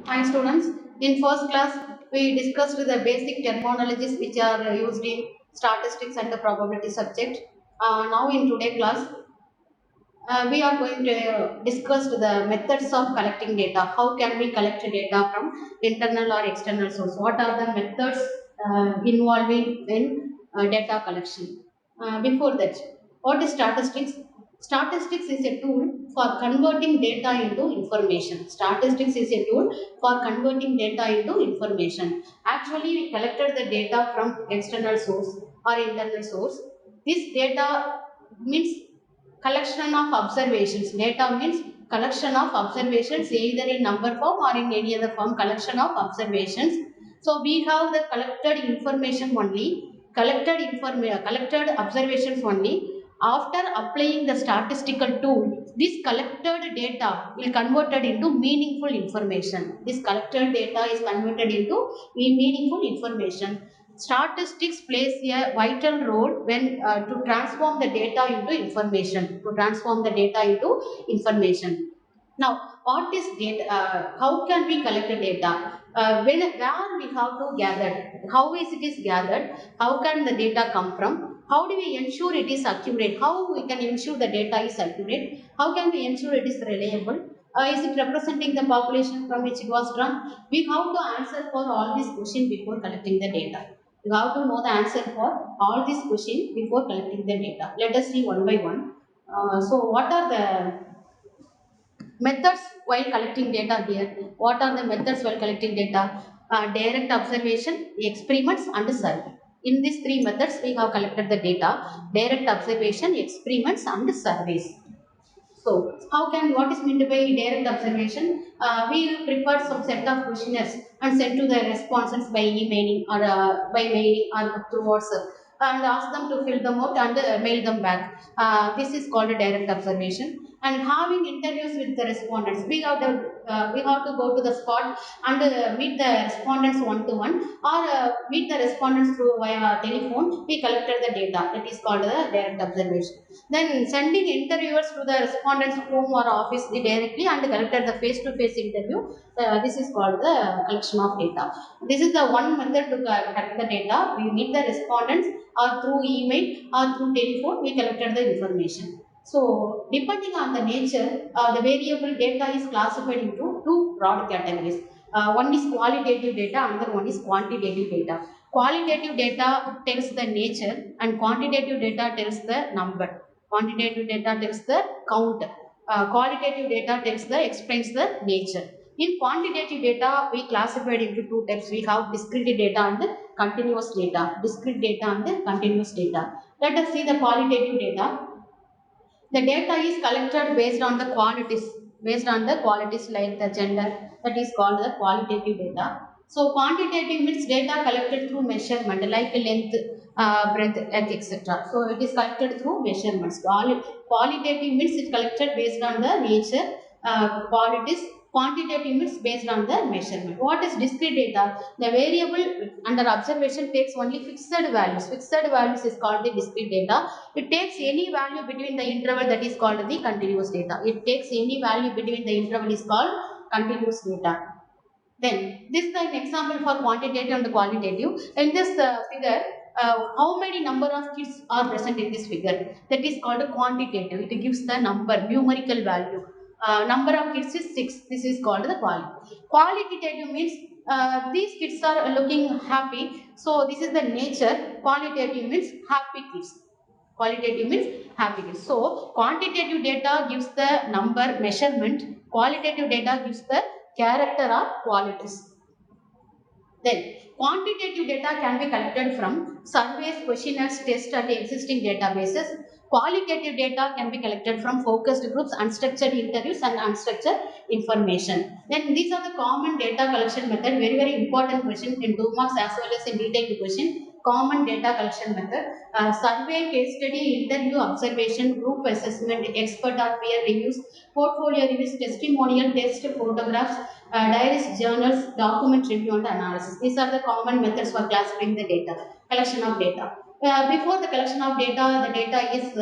Hi students, in first class we discussed the basic terminologies which are used in statistics and the probability subject. Now in today class we are going to discuss the methods of collecting data. How can we collect data from internal or external source? What are the methods involving in data collection? Before that, what is statistics? Statistics is a tool for converting data into information. Statistics is a tool for converting data into information. Actually, we collected the data from external source or internal source. This data means collection of observations. Data means collection of observations either in number form or in any other form, collection of observations. So we have the collected information only, collected observations only. After applying the statistical tool, this collected data will converted into meaningful information. This collected data is converted into meaningful information. Statistics plays a vital role when to transform the data into information. To transform the data into information. Now, what is data? How can we collect the data? Where we have to gather? How is it is gathered? How can the data come from? How do we ensure it is accurate? How we can ensure the data is accurate? How can we ensure it is reliable? Is it representing the population from which it was drawn? We have to answer for all these questions before collecting the data. You have to know the answer for all these questions before collecting the data. Let us see one by one. So, what are the methods while collecting data here? What are the methods while collecting data? Direct observation, experiments, and survey. In these three methods, we have collected the data: direct observation, experiments, and surveys. So, how can what is meant by direct observation? We prepared some set of questionnaires and sent to the respondents by emailing or by mailing or through WhatsApp and ask them to fill them out and mail them back. This is called a direct observation. And having interviews with the respondents, we have to go to the spot and meet the respondents one to one or meet the respondents through via telephone. We collected the data. That is called the direct observation. Then sending interviewers to the respondents' home or office directly and collected the face-to-face interview. This is called the collection of data. This is the one method to collect the data. We meet the respondents or through email or through telephone. We collected the information. So, depending on the nature, the variable data is classified into two broad categories. One is qualitative data, another one is quantitative data. Qualitative data tells the nature and quantitative data tells the number. Quantitative data tells the count. Qualitative data tells the explains the nature. In quantitative data, we classified into two types. We have discrete data and continuous data. Discrete data and continuous data. Let us see the qualitative data. The data is collected based on the qualities like the gender. That is called the qualitative data. So quantitative means data collected through measurement like length, breadth, etc. So it is collected through measurements. Qualitative means it collected based on the nature, qualities. Quantitative means based on the measurement. What is discrete data? The variable under observation takes only fixed values. Fixed values is called the discrete data. It takes any value between the interval, that is called the continuous data. It takes any value between the interval is called continuous data. Then this is an example for quantitative and qualitative. In this figure, how many number of kids are present in this figure? That is called quantitative. It gives the number, numerical value. Number of kids is 6. This is called the qualitative. Qualitative means these kids are looking happy. So this is the nature. Qualitative means happy kids. Qualitative means happy kids. So quantitative data gives the number measurement. Qualitative data gives the character or qualities. Then, quantitative data can be collected from surveys, questionnaires, tests and existing databases. Qualitative data can be collected from focused groups, unstructured interviews and unstructured information. Then these are the common data collection method. Very, very important question in 2 marks as well as in detailed question. Common data collection method. Survey, case study, interview, observation, group assessment, expert or peer reviews, portfolio reviews, testimonial, test, photographs, diaries, journals, document review and analysis. These are the common methods for classifying the data, collection of data. Before the collection of data, the data is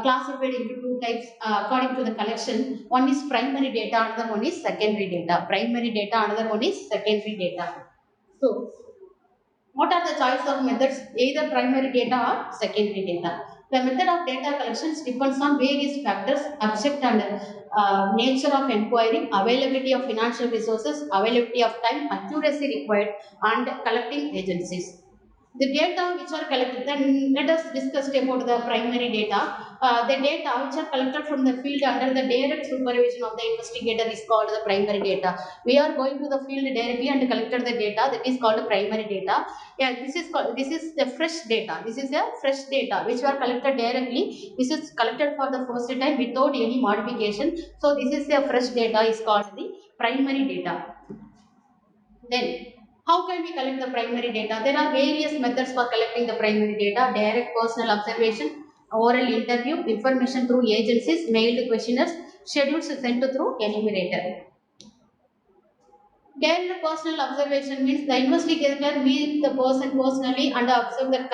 classified into two types according to the collection. One is primary data, another one is secondary data. Primary data, another one is secondary data. So, what are the choice of methods? Either primary data or secondary data. The method of data collections depends on various factors, object and nature of inquiry, availability of financial resources, availability of time, accuracy required, and collecting agencies. The data which are collected, then let us discuss about the primary data. The data which are collected from the field under the direct supervision of the investigator is called the primary data. We are going to the field directly and collected the data, that is called primary data. Yeah, this is the fresh data. This is a fresh data which were collected directly. This is collected for the first time without any modification. So this is a fresh data is called the primary data. Then, how can we collect the primary data? There are various methods for collecting the primary data: direct personal observation, oral interview, information through agencies, mailed questionnaires, schedules sent through enumerator. Direct personal observation means the investigator meets the person personally and observes the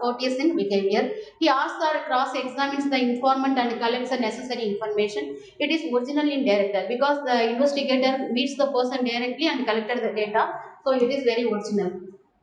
courteous in behavior. He asks or cross-examines the informant and collects the necessary information. It is original in director because the investigator meets the person directly and collected the data, so it is very original.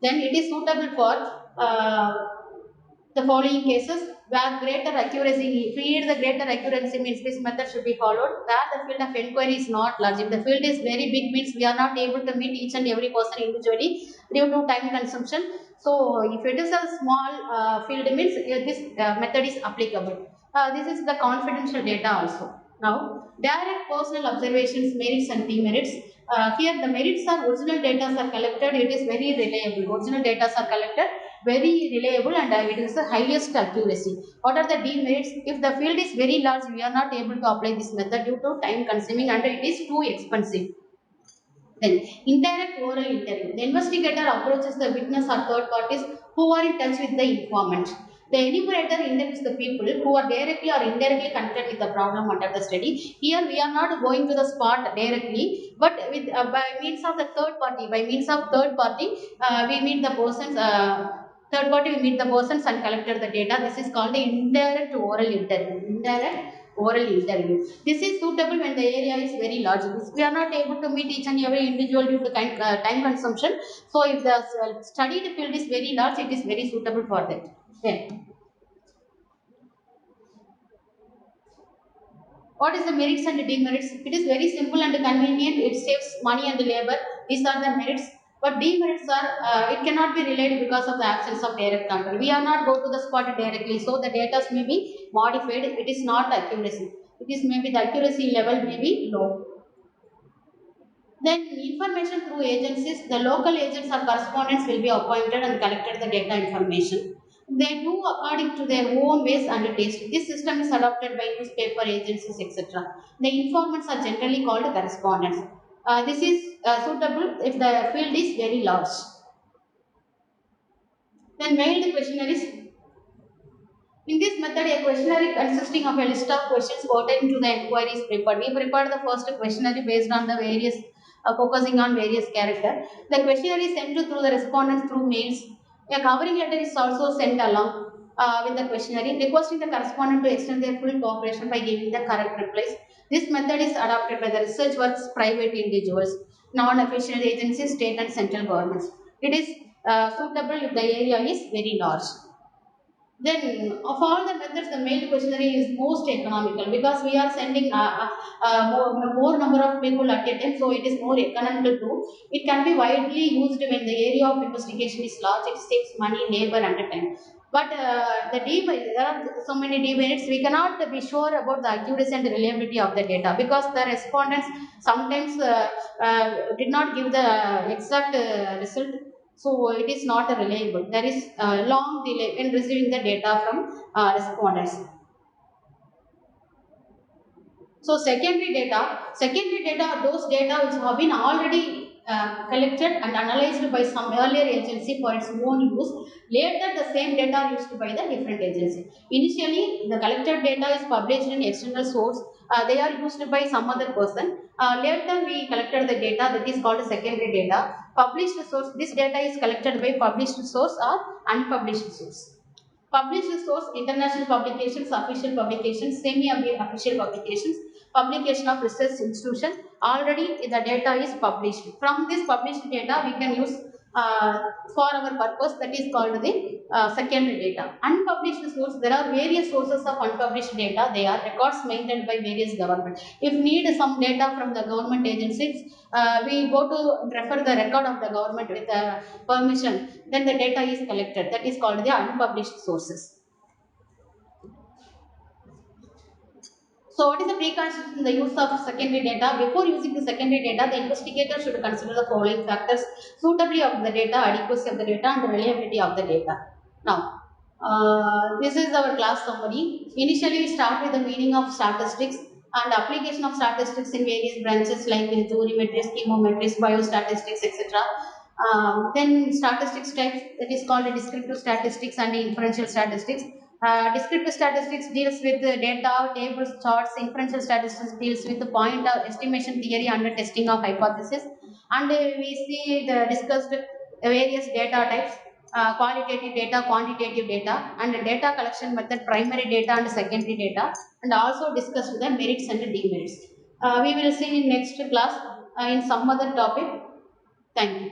Then it is suitable for the following cases where greater accuracy, if we need the greater accuracy means this method should be followed. Where the field of inquiry is not large. If the field is very big means we are not able to meet each and every person individually due to time consumption. So if it is a small field means this method is applicable. This is the confidential data also. Now, direct personal observations, merits and demerits. Here the merits are original data are collected, it is very reliable. Original data are collected, very reliable, and it is the highest accuracy. What are the demerits? If the field is very large, we are not able to apply this method due to time consuming and it is too expensive. Then, indirect oral interview. The investigator approaches the witness or third parties who are in touch with the informant. The enumerator interviews the people who are directly or indirectly connected with the problem under the study. Here we are not going to the spot directly, but with by means of the third party. By means of third party, we meet the persons. Third party, we meet the persons and collected the data. This is called the indirect oral interview. Indirect oral interview. This is suitable when the area is very large. We are not able to meet each and every individual due to time consumption. So, if the studied field is very large, it is very suitable for that. Then, what is the merits and demerits? It is very simple and convenient. It saves money and labor. These are the merits. But demerits are, it cannot be relayed because of the absence of direct control. We are not go to the spot directly, so the data may be modified. It is not accuracy. It is maybe the accuracy level may be low. Then information through agencies, the local agents or correspondents will be appointed and collected the data information. They do according to their own ways and taste. This system is adopted by newspaper agencies, etc. The informants are generally called correspondents. This is suitable if the field is very large. Then mailed questionnaires. In this method, a questionnaire consisting of a list of questions pertaining to the inquiry is prepared. We prepared the first questionnaire based on the various, focusing on various characters. The questionnaire is sent to through the respondents through mails. A covering letter is also sent along with the questionnaire, requesting the correspondent to extend their full cooperation by giving the correct replies. This method is adopted by the research works, private individuals, non-official agencies, state and central governments. It is suitable if the area is very large. Then, of all the methods, the mailed questionnaire is most economical because we are sending more number of people at a time, so it is more economical too. It can be widely used when the area of investigation is large. It saves money, labor, and time. But there are so many demerits. We cannot be sure about the accuracy and reliability of the data because the respondents sometimes did not give the exact result, so it is not reliable. There is a long delay in receiving the data from respondents. So secondary data are those data which have been already collected and analyzed by some earlier agency for its own use. Later, the same data are used by the different agency. Initially, the collected data is published in external source. They are used by some other person. Later, we collected the data that is called secondary data. Published source. This data is collected by published source or unpublished source. Published source, international publications, official publications, semi-official publications, publication of research institution. Already the data is published. From this published data, we can use for our purpose, that is called the secondary data. Unpublished source, there are various sources of unpublished data. They are records maintained by various governments. If need some data from the government agencies, we go to refer the record of the government with permission, then the data is collected. That is called the unpublished sources. So, what is the precondition in the use of secondary data? Before using the secondary data, the investigator should consider the following factors: suitability of the data, adequacy of the data, and the reliability of the data. Now, this is our class summary. Initially, we start with the meaning of statistics and application of statistics in various branches like theorymetry, schemometry, biostatistics, etc. Then statistics types, that is called descriptive statistics and inferential statistics. Descriptive statistics deals with the data, tables, charts. Inferential statistics deals with the point of estimation theory and the testing of hypothesis. And we see the discussed various data types, qualitative data, quantitative data, and the data collection method, primary data and secondary data, and also discussed the merits and the demerits. We will see in next class in some other topic. Thank you.